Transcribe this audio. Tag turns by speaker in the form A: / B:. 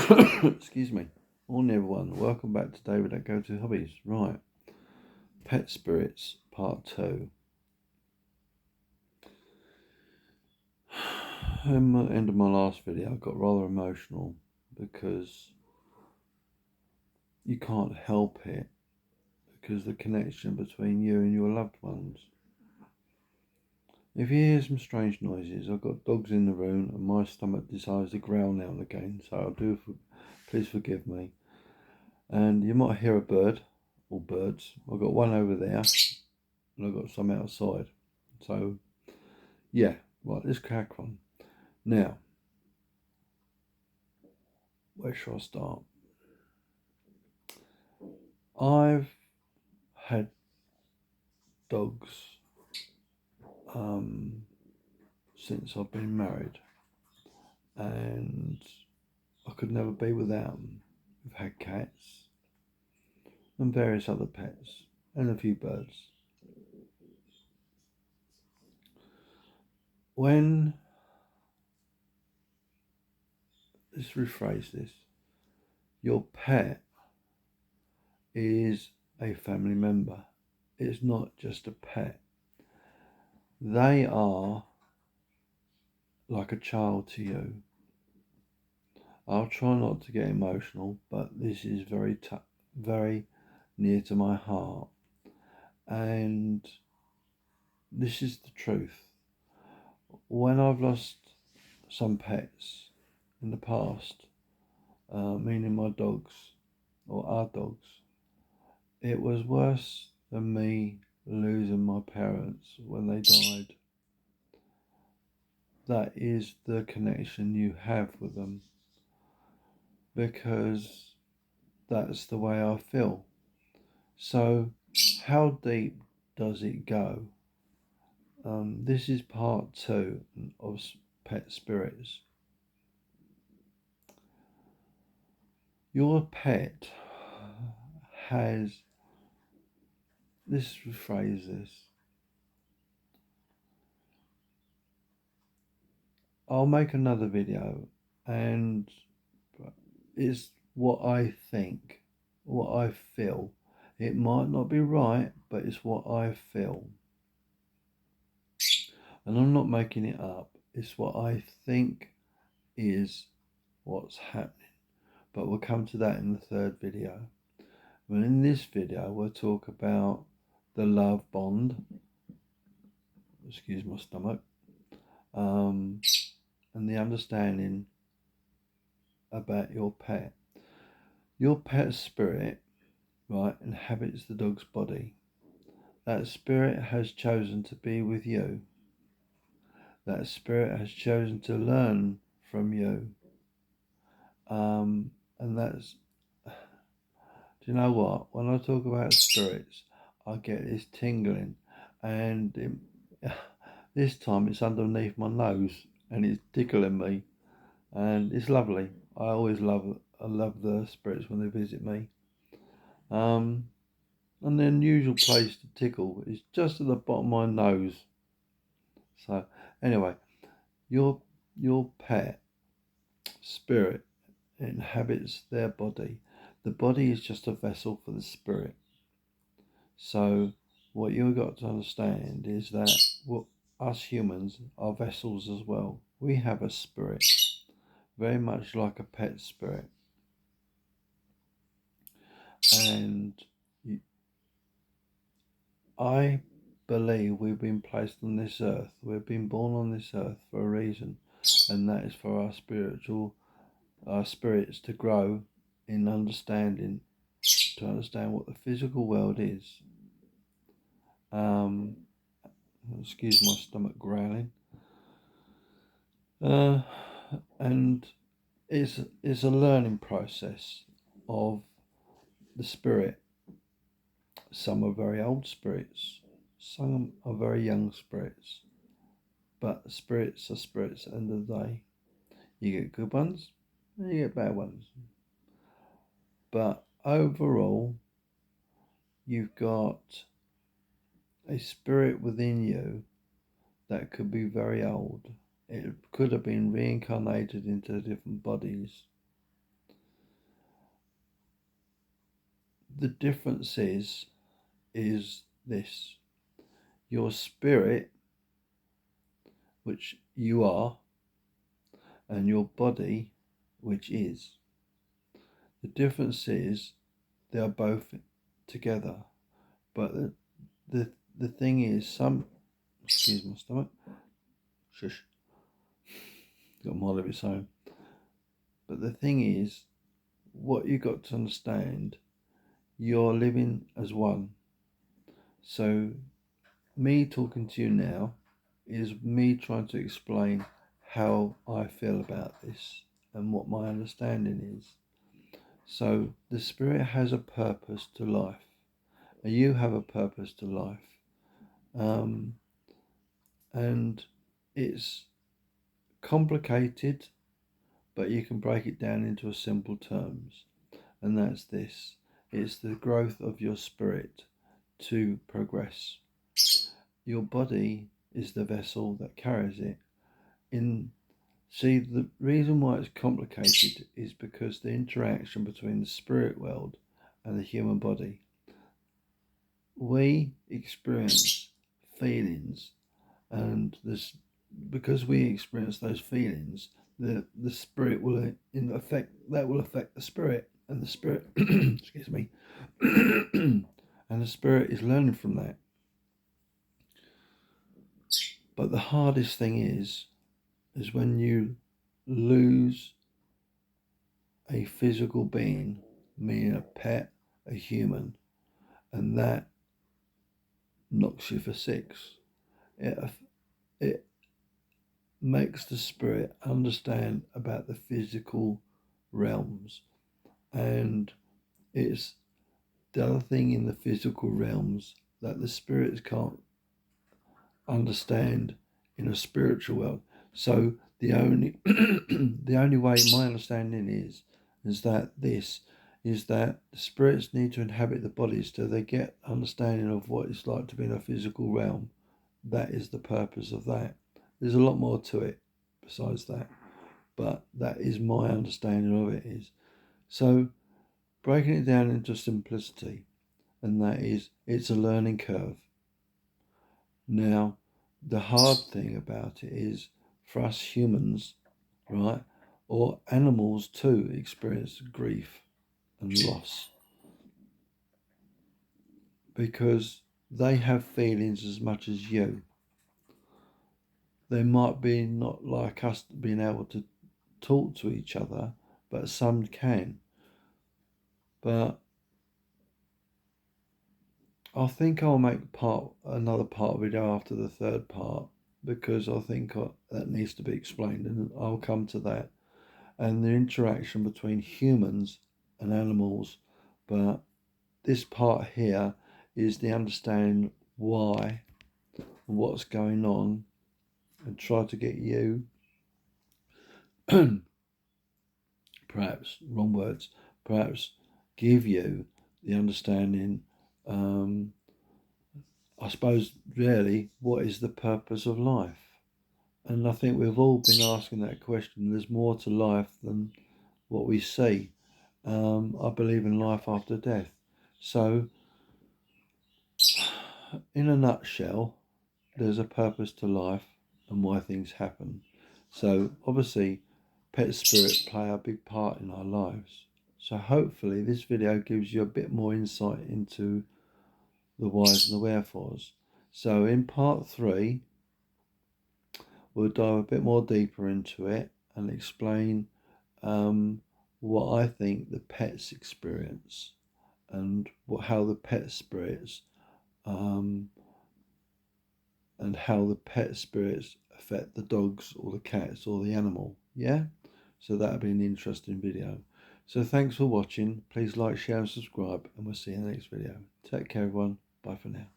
A: Excuse me. Morning everyone. Welcome back to David at Go To Hobbies. Right. Pet Spirits Part 2. At the end of my last video I got rather emotional because you can't help it, because the connection between you and your loved ones. If you hear some strange noises, I've got dogs in the room and my stomach decides to growl now and again, so please forgive me. And you might hear a bird or birds. I've got one over there and I've got some outside. So yeah, right, let's crack on. Now, where shall I start? I've had dogs since I've been married, and I could never be without them. We've had cats and various other pets and a few birds. Let's rephrase this. Your pet is a family member. It's not just a pet. They are like a child to you. I'll try not to get emotional, but this is very near to my heart. And this is the truth. When I've lost some pets in the past, meaning my dogs or our dogs, it was worse than me losing my parents when they died. That is the connection you have with them, because that's the way I feel. So how deep does it go? This is part 2 of Pet Spirits. Your pet has, let's rephrase this. I'll make another video, and it's what I think, what I feel. It might not be right, but it's what I feel. And I'm not making it up. It's what I think is what's happening. But we'll come to that in the third video. Well, in this video, we'll talk about the love bond. Excuse my stomach. And the understanding about your pet. Your pet spirit, right, inhabits the dog's body. That spirit has chosen to be with you. That spirit has chosen to learn from you. And that's, do you know what? When I talk about spirits, I get this tingling, and this time it's underneath my nose and it's tickling me, and it's lovely. I love the spirits when they visit me. And the unusual place to tickle is just at the bottom of my nose. So anyway, your pet spirit inhabits their body. The body is just a vessel for the spirit. So what you've got to understand is that us humans are vessels as well. We have a spirit, very much like a pet spirit. And I believe we've been placed on this earth. We've been born on this earth for a reason, and that is for our spirits to grow in understanding, to understand what the physical world is. Excuse my stomach growling. And it's a learning process of the spirit. Some are very old spirits, some are very young spirits, but spirits are spirits at the end of the day. You get good ones and you get bad ones, but overall you've got a spirit within you that could be very old. It could have been reincarnated into different bodies, The difference is this: your spirit, which you are, and your body, which is. The difference is they are both together, but the thing is, excuse my stomach, shush, got more of its own. But the thing is, what you got to understand, you're living as one. So me talking to you now is me trying to explain how I feel about this and what my understanding is. So the spirit has a purpose to life, and you have a purpose to life, and it's complicated, but you can break it down into simple terms, and that's this: it's the growth of your spirit to progress. Your body is the vessel that carries it. See, the reason why it's complicated is because the interaction between the spirit world and the human body. We experience feelings, and because we experience those feelings, the spirit will affect the spirit, and the spirit excuse me and the spirit is learning from that. But the hardest thing is when you lose a physical being, meaning a pet, a human, and that knocks you for six. It makes the spirit understand about the physical realms, and it's the other thing in the physical realms that the spirits can't understand in a spiritual world. So the only the only way my understanding is that the spirits need to inhabit the bodies so they get understanding of what it's like to be in a physical realm. That is the purpose of that. There's a lot more to it besides that, but that is my understanding of it. Is so breaking it down into simplicity, and that is it's a learning curve. Now, the hard thing about it is for us humans, right, or animals too, experience grief and loss because they have feelings as much as you. They might be not like us being able to talk to each other, but some can. But I think I'll make another part video after the third part because I think that needs to be explained, and I'll come to that. And the interaction between humans and animals. But this part here is the understanding why, what's going on, and try to get you, perhaps wrong words, perhaps give you the understanding, I suppose, really, what is the purpose of life? And I think we've all been asking that question. There's more to life than what we see. I believe in life after death. So, in a nutshell, there's a purpose to life and why things happen. So, obviously, pet spirits play a big part in our lives. So, hopefully, this video gives you a bit more insight into the whys and the wherefores. So, in part 3, we'll dive a bit more deeper into it and explain what I think the pets experience and how the pet spirits and how the pet spirits affect the dogs or the cats or the animal. Yeah, so that'll be an interesting video. So thanks for watching. Please like, share and subscribe, and we'll see you in the next video. Take care everyone. Bye for now.